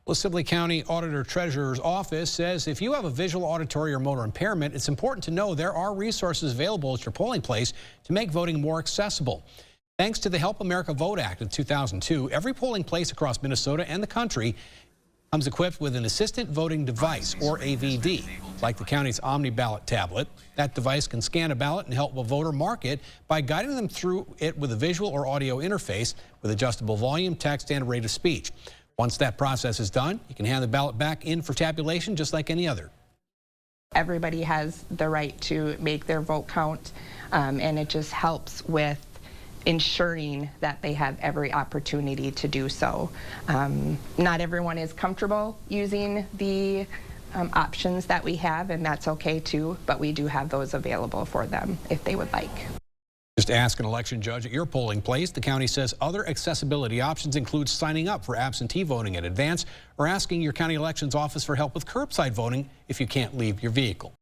Well, Sibley County auditor-treasurer's office says if you have a visual, auditory, or motor impairment, it's important to know there are resources available at your polling place to make voting more accessible. Thanks to the Help America Vote Act of 2002, every polling place across Minnesota and the country comes equipped with an assistant voting device, or AVD, like the county's OmniBallot tablet. That device can scan a ballot and help a voter mark it by guiding them through it with a visual or audio interface with adjustable volume, text, and rate of speech. Once that process is done, you can hand the ballot back in for tabulation just like any other. Everybody has the right to make their vote count, and it just helps with ensuring that they have every opportunity to do so. Not everyone is comfortable using the options that we have, and that's okay too, but we do have those available for them if they would like. Just ask an election judge at your polling place. The county says other accessibility options include signing up for absentee voting in advance or asking your county elections office for help with curbside voting if you can't leave your vehicle.